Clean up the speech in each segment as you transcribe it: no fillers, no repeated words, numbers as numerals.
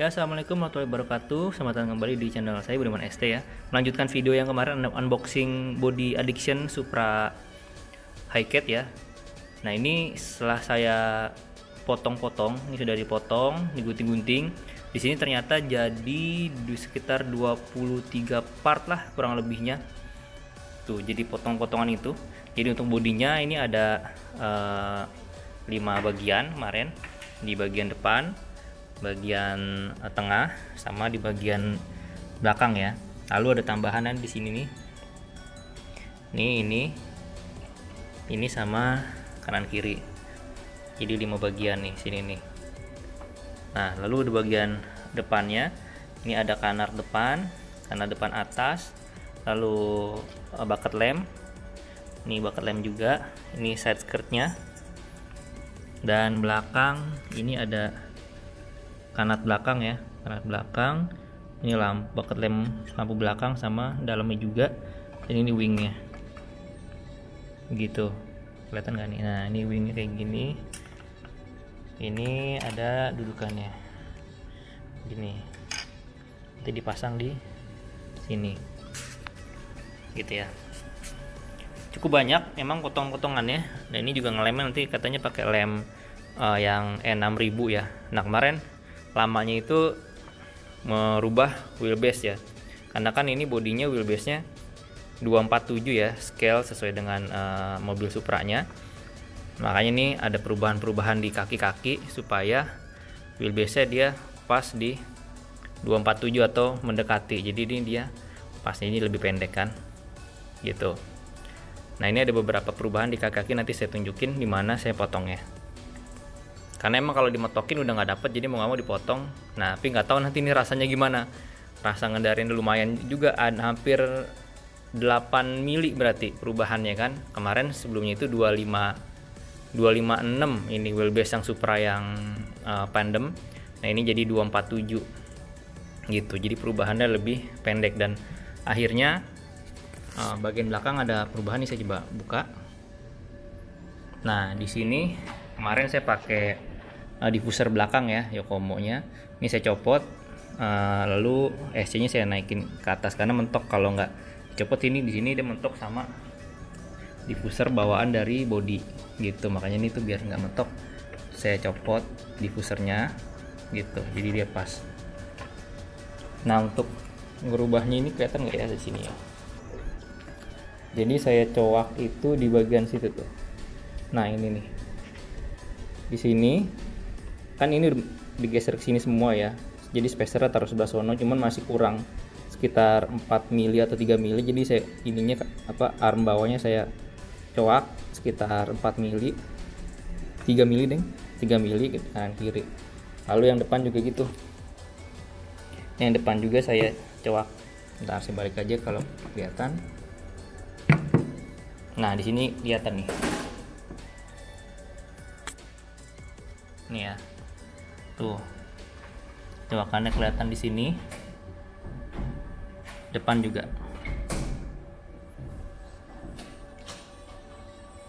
Ya, assalamualaikum warahmatullahi wabarakatuh. Selamat datang kembali di channel saya Budiman ST ya. Melanjutkan video yang kemarin unboxing body addiction Supra Highcat ya. Nah, ini setelah saya potong-potong, ini sudah dipotong, digunting-gunting. Di sini ternyata jadi sekitar 23 part lah kurang lebihnya. Tuh, jadi potong-potongan itu. Jadi untuk bodinya ini ada 5 bagian kemarin. Di bagian depan, bagian tengah, sama di bagian belakang ya. Lalu ada tambahanan di sini nih. Ini sama kanan kiri. Jadi 5 bagian nih sini nih. Nah, lalu di bagian depannya ini ada kanar depan atas, lalu bucket lamp. Ini bucket lamp juga, ini side skirtnya. Dan belakang ini ada kanat belakang ya, kanat belakang. Ini bucket lamp lampu belakang sama dalamnya juga. Dan ini wingnya, gitu, kelihatan nggak nih? Nah, ini wingnya kayak gini. Ini ada dudukannya, gini. Nanti dipasang di sini, gitu ya. Cukup banyak memang potong-potongannya. Dan ini juga ngelemnya nanti katanya pakai lem yang E6000 ya. Nah, kemarin lamanya itu merubah wheelbase ya, karena kan ini bodinya wheelbase-nya 247 ya, scale sesuai dengan mobil Supranya. Makanya ini ada perubahan-perubahan di kaki-kaki supaya wheelbase-nya dia pas di 247 atau mendekati. Jadi ini dia pasnya ini lebih pendek kan, gitu. Nah, ini ada beberapa perubahan di kaki-kaki, nanti saya tunjukin di mana saya potongnya. Karena emang kalau dimetokin udah nggak dapet, jadi mau nggak mau dipotong. Nah, tapi nggak tahu nanti ini rasanya gimana. Rasa ngendarin lumayan juga, ada hampir 8 mili berarti perubahannya kan. Kemarin sebelumnya itu 256 ini wheelbase yang Supra yang Pandem. Nah, ini jadi 247 gitu. Jadi perubahannya lebih pendek. Dan akhirnya bagian belakang ada perubahan nih, saya coba buka. Nah, di sini kemarin saya pakai diffuser belakang ya, Yokomo-nya. Ini saya copot, lalu SC-nya saya naikin ke atas karena mentok. Kalau nggak copot ini, di sini dia mentok sama diffuser bawaan dari body gitu. Makanya ini tuh biar nggak mentok, saya copot diffusernya gitu. Jadi dia pas. Nah, untuk ngerubahnya ini kelihatan nggak ya di sini ya? Jadi saya coak itu di bagian situ tuh. Nah, ini nih. Di sini kan ini digeser ke sini semua ya. Jadi spacernya taruh sebelah sono, cuman masih kurang sekitar 4 mili atau 3 mili. Jadi saya ininya arm bawahnya saya coak sekitar 4 mili. 3 mili deh. 3 mili ke kanan kiri. Lalu yang depan juga gitu. Yang depan juga saya coak. Bentar, saya balik aja kalau kelihatan. Nah, di sini kelihatan nih. Nih ya. Tuh. Coakannya kelihatan di sini. Depan juga.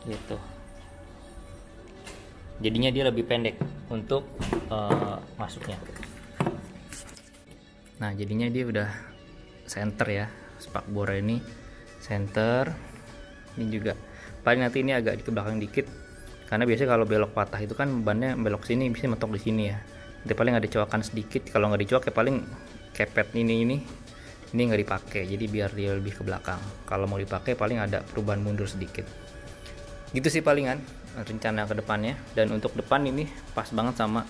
Gitu. Jadinya dia lebih pendek untuk masuknya. Nah, jadinya dia udah center ya. Spakbor ini center. Ini juga paling nanti ini agak ke belakang dikit, karena biasanya kalau belok patah itu kan bannya belok sini, bisa mentok di sini ya. Nanti paling ada coakan sedikit, kalau nggak dicoak ya paling kepet ini nggak dipakai, jadi biar dia lebih ke belakang. Kalau mau dipakai paling ada perubahan mundur sedikit. Gitu sih palingan rencana ke depannya. Dan untuk depan ini pas banget sama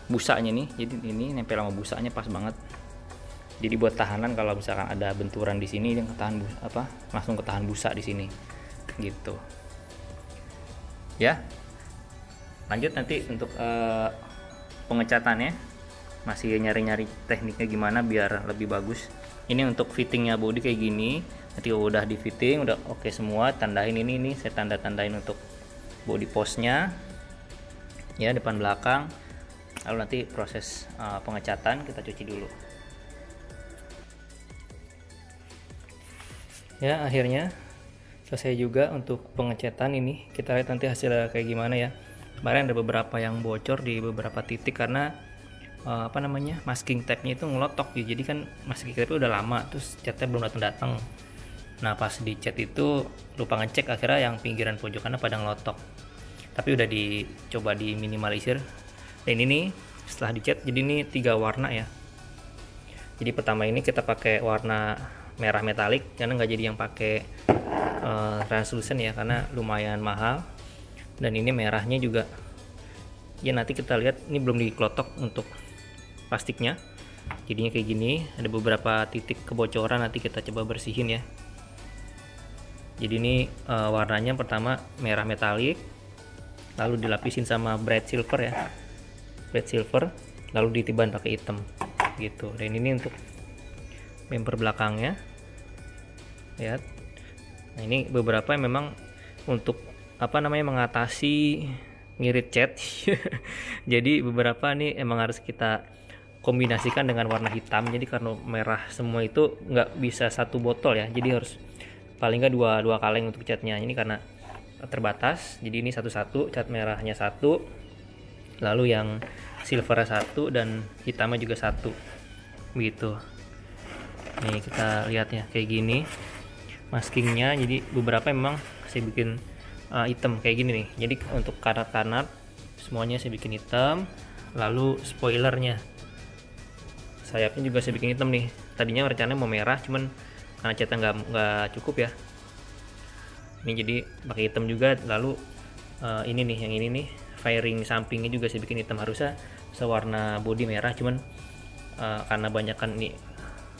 busanya nih. Jadi ini nempel sama busanya pas banget. Jadi buat tahanan kalau misalkan ada benturan di sini, yang langsung ketahan busa di sini, gitu. Ya, lanjut nanti untuk pengecatannya, masih nyari-nyari tekniknya gimana biar lebih bagus. Ini untuk fittingnya body kayak gini. Nanti udah di fitting, udah oke semua, tandain ini saya tanda-tandain untuk body postnya, ya, depan belakang. Lalu nanti proses pengecatan kita cuci dulu. Ya, akhirnya selesai juga untuk pengecatan ini. Kita lihat nanti hasilnya kayak gimana ya. Kemarin ada beberapa yang bocor di beberapa titik karena masking tape-nya itu ngelotok gitu. Jadi kan masking tape udah lama, terus catnya belum datang. Nah pas dicat itu lupa ngecek, akhirnya yang pinggiran pojokannya pada ngelotok. Tapi udah dicoba diminimalisir. Dan ini setelah dicat, jadi ini 3 warna ya. Jadi pertama ini kita pakai warna merah metalik karena nggak jadi yang pakai translucent ya, karena lumayan mahal. Dan ini merahnya juga ya, nanti kita lihat ini belum dikelotok untuk plastiknya, jadinya kayak gini. Ada beberapa titik kebocoran, nanti kita coba bersihin ya. Jadi ini warnanya pertama merah metalik, lalu dilapisin sama bright silver ya, bright silver, lalu ditiban pakai hitam gitu. Dan ini untuk bumper belakangnya, lihat. Nah ini beberapa yang memang untuk mengatasi ngirit cat. Jadi beberapa nih emang harus kita kombinasikan dengan warna hitam. Jadi karena merah semua itu nggak bisa satu botol ya, jadi harus paling nggak dua kaleng untuk catnya. Ini karena terbatas, jadi ini satu-satu, cat merahnya satu, lalu yang silvernya satu, dan hitamnya juga satu begitu. Nih kita lihat ya kayak gini maskingnya. Jadi beberapa memang saya bikin hitam kayak gini nih. Jadi untuk kanat-kanat semuanya saya bikin hitam, lalu spoilernya, sayapnya juga saya bikin hitam nih. Tadinya rencananya mau merah, cuman karena catnya nggak cukup ya, ini jadi pakai hitam juga. Lalu ini nih, yang ini nih fairing sampingnya juga saya bikin hitam. Harusnya sewarna body merah, cuman karena banyakan ini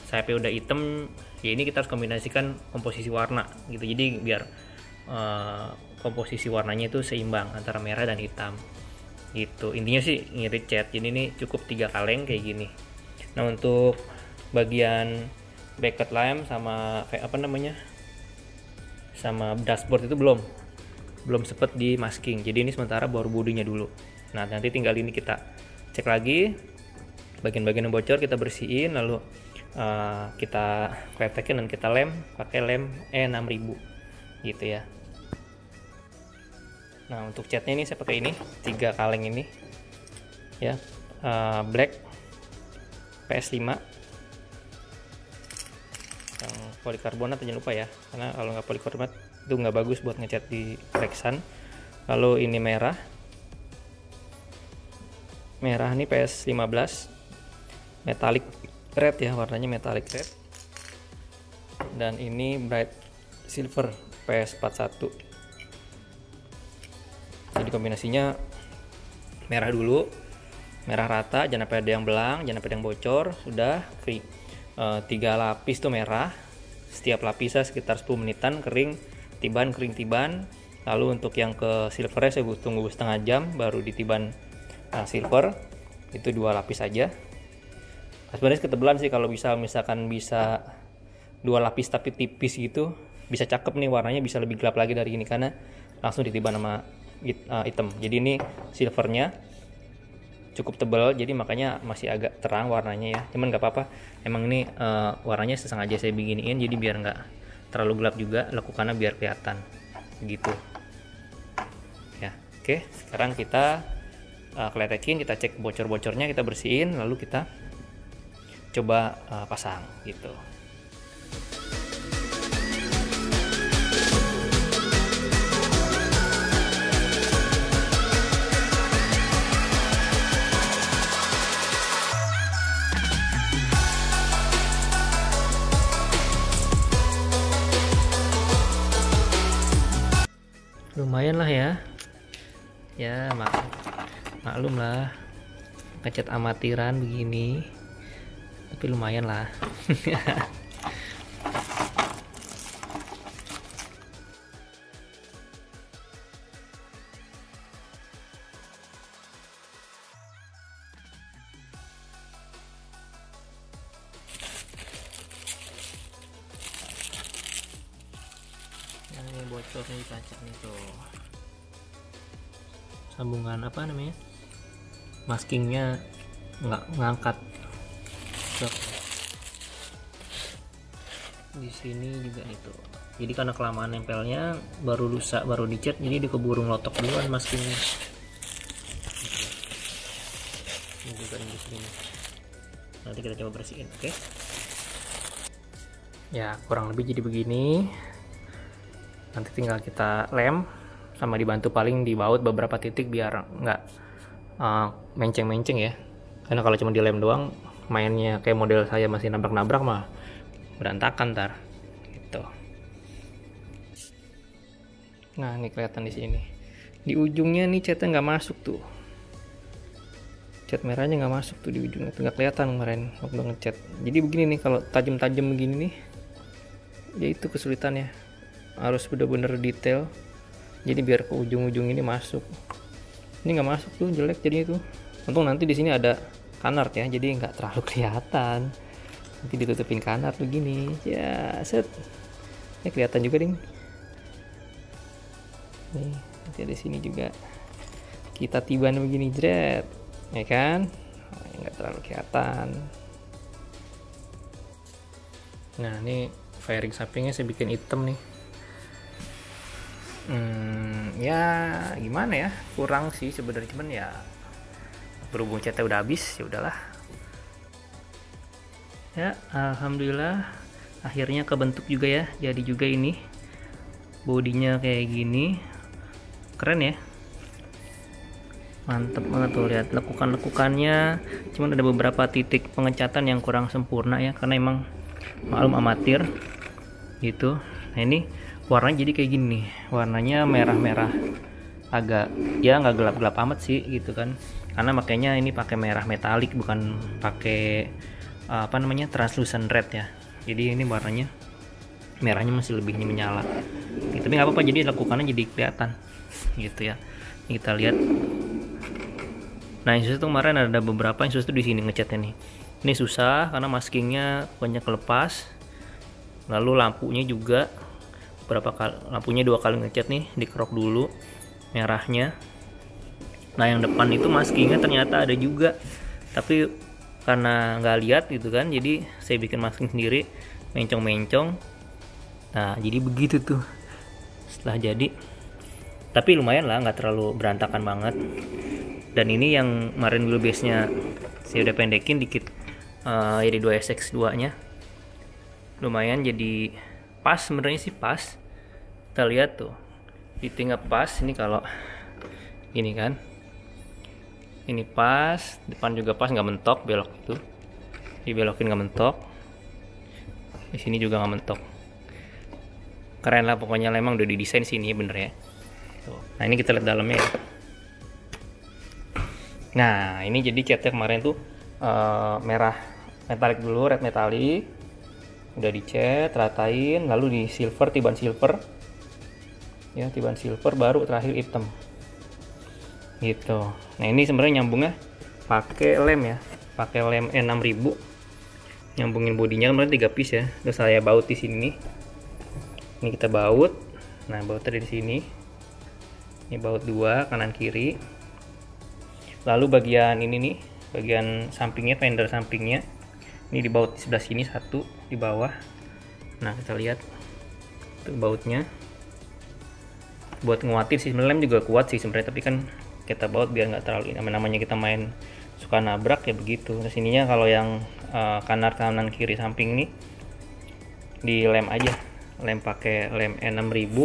sayapnya udah hitam ya, ini kita harus kombinasikan komposisi warna gitu. Jadi biar komposisi warnanya itu seimbang antara merah dan hitam gitu. Intinya sih ngirit cat. Jadi ini cukup 3 kaleng kayak gini. Nah untuk bagian bracket lamp sama sama dashboard itu belum sempet di masking. Jadi ini sementara baru bodinya dulu. Nah nanti tinggal ini kita cek lagi bagian-bagian yang bocor, kita bersihin, lalu kita kletekin dan kita lem pakai lem E6000 gitu ya. Nah untuk catnya ini saya pakai ini 3 kaleng ini ya, black PS5 yang polikarbonat, jangan lupa ya, karena kalau nggak polikarbonat itu nggak bagus buat ngecat di Lexan. Lalu ini merah nih PS15 metallic red ya, warnanya metallic red. Dan ini bright silver PS41. Jadi kombinasinya merah dulu, merah rata, jangan sampai ada yang belang, jangan sampai ada yang bocor. Sudah 3 lapis tuh merah, setiap lapisnya sekitar 10 menitan, kering tiban. Lalu untuk yang ke silvernya saya tunggu setengah jam baru ditiban silver, itu 2 lapis aja. Sebenarnya ketebelan sih, kalau misalkan bisa 2 lapis tapi tipis gitu bisa cakep nih, warnanya bisa lebih gelap lagi dari ini karena langsung ditiban sama hitam. Jadi ini silvernya cukup tebal, jadi makanya masih agak terang warnanya ya, cuman nggak apa-apa. Emang ini warnanya sengaja saya beginiin, jadi biar nggak terlalu gelap juga, lekukannya biar kelihatan gitu ya. Oke, sekarang kita kletekin, kita cek bocor-bocornya, kita bersihin, lalu kita coba pasang gitu. Lumayan lah ya, maklum lah ngecat amatiran begini, tapi lumayan lah. Ini bocornya di kaca nih tuh, sambungan maskingnya nggak ngangkat. Di sini juga itu, jadi karena kelamaan nempelnya baru rusak, baru dicat, jadi dia keburu ngelotok duluan maskingnya juga di sini. Nanti kita coba bersihin, oke? Ya, kurang lebih jadi begini. Nanti tinggal kita lem sama dibantu paling dibaut beberapa titik biar nggak menceng-menceng ya. Karena kalau cuma dilem doang, mainnya kayak model saya masih nabrak-nabrak mah berantakan ntar. Gitu. Nah, ini kelihatan di sini. Di ujungnya nih catnya nggak masuk tuh. Cat merahnya nggak masuk tuh di ujungnya, tuh nggak kelihatan kemarin waktu ngecat. Jadi begini nih, kalau tajam-tajam begini nih, ya itu kesulitannya. Harus bener-bener detail. Jadi biar ke ujung-ujung ini masuk. Ini nggak masuk tuh, jelek jadinya tuh. Untung nanti di sini ada kanard ya, jadi nggak terlalu kelihatan. Nanti ditutupin kanard begini, ya set. Ini kelihatan juga ding. Nih, nanti di sini juga kita tiban begini, jret, ya kan? Nggak terlalu kelihatan. Nah, ini fairing sampingnya saya bikin hitam nih. Ya gimana ya, kurang sih sebenarnya, cuman ya berhubung catnya udah habis, ya udahlah. Ya, alhamdulillah akhirnya kebentuk juga ya, jadi juga ini bodinya kayak gini, keren ya, mantep banget tuh. Lihat lekukan-lekukannya, cuman ada beberapa titik pengecatan yang kurang sempurna ya, karena emang maklum amatir gitu. Nah, ini warnanya jadi kayak gini, warnanya merah-merah, agak ya nggak gelap-gelap amat sih gitu kan, karena makanya ini pakai merah metalik, bukan pakai apa namanya translucent red ya. Jadi ini warnanya merahnya masih lebih menyala gitu, tapi nggak apa-apa, jadi lekukannya jadi kelihatan gitu ya. Ini kita lihat. Nah, yang susah tuh kemarin ada beberapa yang susah tuh di sini ngecatnya nih. Ini susah karena maskingnya banyak kelepas, lalu lampunya juga berapa kali, lampunya 2 kali ngecat nih, dikerok dulu merahnya. Nah, yang depan itu maskingnya ternyata ada juga, tapi karena nggak lihat gitu kan, jadi saya bikin masking sendiri, mencong-mencong. Nah, jadi begitu tuh setelah jadi, tapi lumayan lah, nggak terlalu berantakan banget. Dan ini yang kemarin wheelbase nya saya udah pendekin dikit, jadi 2SX2 nya lumayan, jadi pas sebenarnya sih, pas. Kita lihat tuh titiknya pas. Ini kalau gini kan, ini pas, depan juga pas, nggak mentok, belok itu dibelokin nggak mentok, di sini juga nggak mentok. Keren lah pokoknya, emang udah didesain sini bener ya tuh. Nah, ini kita lihat dalamnya ya. Nah, ini jadi catnya kemarin tuh merah metalik dulu, red metalik, udah dicat, ratain, lalu di silver, tiban silver ya, tiban silver, baru terakhir hitam gitu. Nah, ini sebenarnya nyambungnya pakai lem ya, pakai lem E6000, nyambungin bodinya kemarin 3 piece ya. Terus saya baut di sini nih, ini kita baut. Nah, bautnya di sini, ini baut 2 kanan kiri. Lalu bagian ini nih, bagian sampingnya, fender sampingnya, ini dibaut di sebelah sini, 1 di bawah. Nah, kita lihat tuh bautnya, buat nguatin sih sebenarnya, lem juga kuat sih sebenarnya, tapi kan kita baut biar nggak terlalu, namanya kita main suka nabrak ya begitu. Terus ininya kalau yang kanan kiri samping nih di lem aja, lem pakai lem E6000,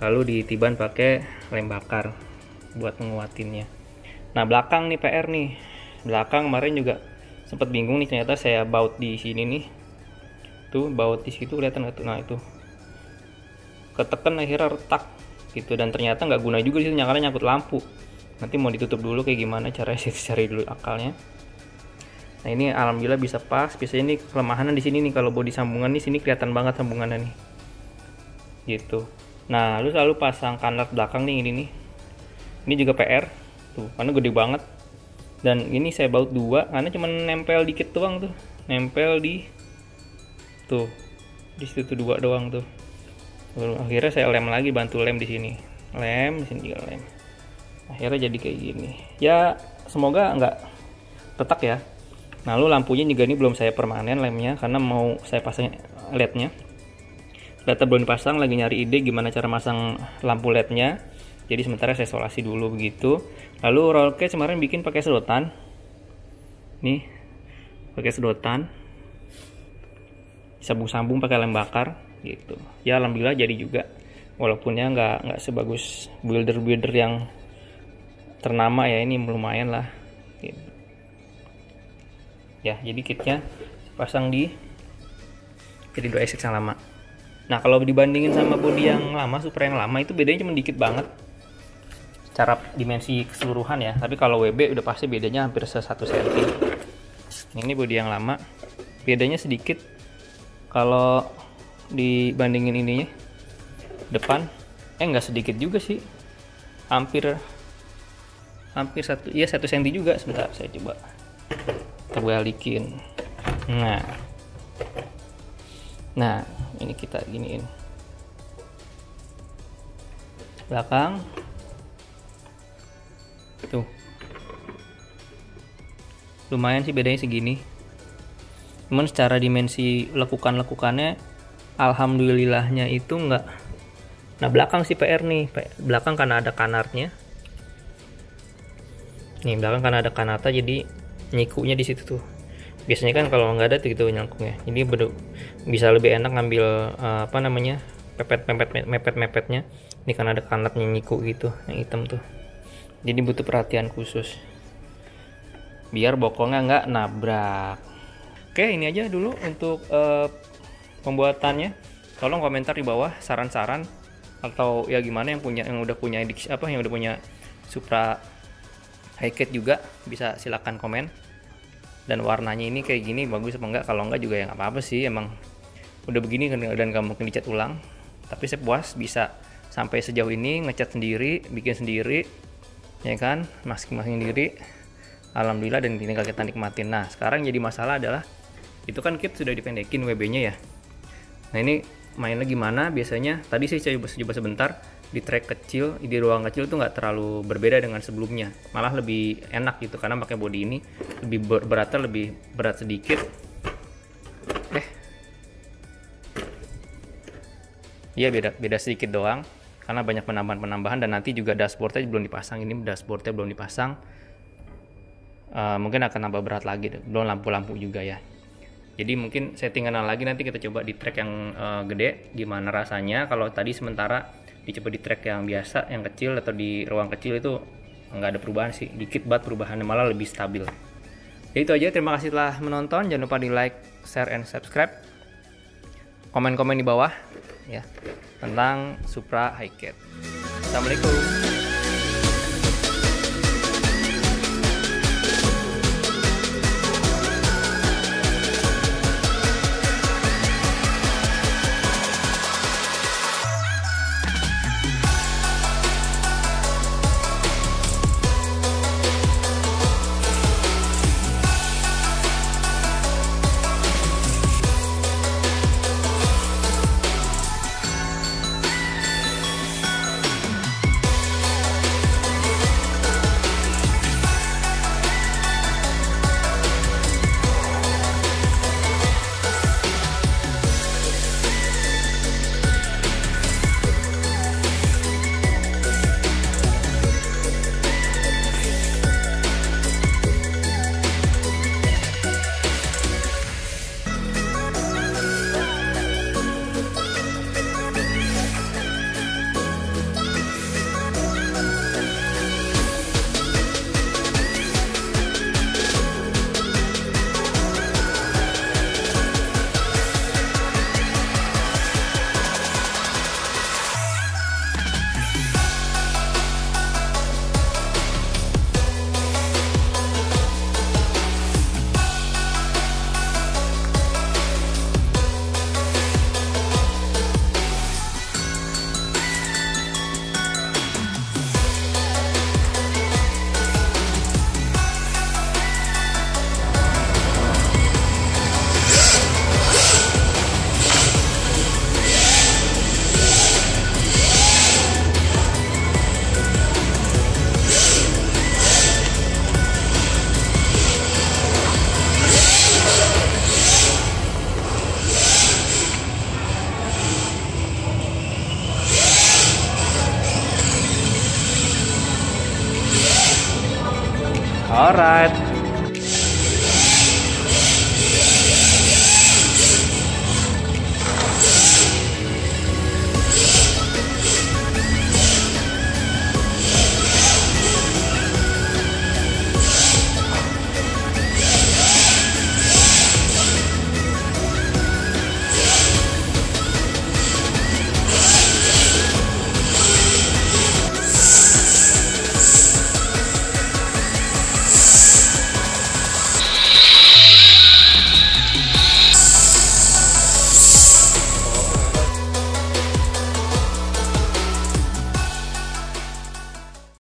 lalu ditiban pakai lem bakar buat menguatinnya. Nah, belakang nih PR nih, belakang kemarin juga sempat bingung nih, ternyata saya baut di sini nih, tuh baut di situ, kelihatan nggak tuh? Nah, itu ketekan akhirnya retak gitu, dan ternyata nggak guna juga sih, karena nyangkut lampu. Nanti mau ditutup dulu kayak gimana caranya, saya cari dulu akalnya. Nah, ini alhamdulillah bisa pas. Biasanya ini kelemahan di sini nih, kalau bodi sambungan di sini kelihatan banget sambungannya nih gitu. Nah, lu selalu pasang kanard belakang nih, ini nih, ini juga PR tuh karena gede banget. Dan ini saya baut 2 karena cuma nempel dikit doang tuh, nempel di tuh di situ tuh 2 doang tuh. Akhirnya saya lem lagi, bantu lem di sini, lem di sini juga lem. Akhirnya jadi kayak gini. Ya, semoga nggak retak ya. Nah, lalu lampunya juga ini belum saya permanen lemnya, karena mau saya pasang LED-nya. LED belum dipasang, lagi nyari ide gimana cara masang lampu LED-nya. Jadi sementara saya isolasi dulu begitu. Lalu roll cage kemarin bikin pakai sedotan. Nih pakai sedotan, sambung-sambung pakai lem bakar gitu ya. Alhamdulillah jadi juga, walaupun ya nggak sebagus builder yang ternama ya, ini lumayan lah gitu. Ya jadi kitnya pasang di jadi 2SX yang lama. Nah kalau dibandingin sama bodi yang lama, Supra yang lama itu bedanya cuma dikit banget secara dimensi keseluruhan ya, tapi kalau WB udah pasti bedanya hampir 1 cm. Ini bodi yang lama bedanya sedikit kalau dibandingin ininya depan, nggak sedikit juga sih, hampir 1 cm juga. Sebentar saya coba terbalikin. Nah ini kita giniin belakang tuh, lumayan sih bedanya segini. Cuman secara dimensi lekukannya alhamdulillahnya itu enggak. Nah belakang sih PR nih, belakang karena ada kanarnya nih, belakang karena ada kanata jadi nyikunya di situ tuh. Biasanya kan kalau nggak ada tuh gitu nyangkungnya, ini bisa lebih enak ngambil mepetnya. Ini karena ada kanatnya nyiku gitu yang hitam tuh, jadi butuh perhatian khusus biar bokongnya nggak nabrak. Oke, ini aja dulu untuk pembuatannya. Tolong komentar di bawah saran-saran atau ya gimana yang udah punya Supra Highcat juga, bisa silakan komen. Dan warnanya ini kayak gini bagus apa enggak? Kalau enggak juga ya nggak apa-apa sih, emang udah begini dan nggak mungkin dicat ulang. Tapi saya puas bisa sampai sejauh ini, ngecat sendiri, bikin sendiri, ya kan, masking-masking sendiri. Alhamdulillah, dan tinggal kita nikmatin. Nah sekarang jadi masalah adalah itu kan kit sudah dipendekin WB-nya ya. Nah ini mainnya gimana? Biasanya tadi saya coba sebentar di track kecil, di ruang kecil tuh nggak terlalu berbeda dengan sebelumnya, malah lebih enak gitu karena pakai bodi ini lebih lebih berat sedikit. Iya beda sedikit doang karena banyak penambahan, dan nanti juga dashboardnya belum dipasang. Ini dashboardnya belum dipasang, mungkin akan nambah berat lagi, belum lampu-lampu juga ya. Jadi mungkin settingan lagi nanti kita coba di track yang gede gimana rasanya. Kalau tadi sementara dicoba di track yang biasa, yang kecil atau di ruang kecil itu nggak ada perubahan sih, dikit banget perubahannya, malah lebih stabil. Jadi itu aja, terima kasih telah menonton, jangan lupa di like, share, and subscribe. Komen-komen di bawah ya tentang Supra Highcat. Assalamualaikum. Alright.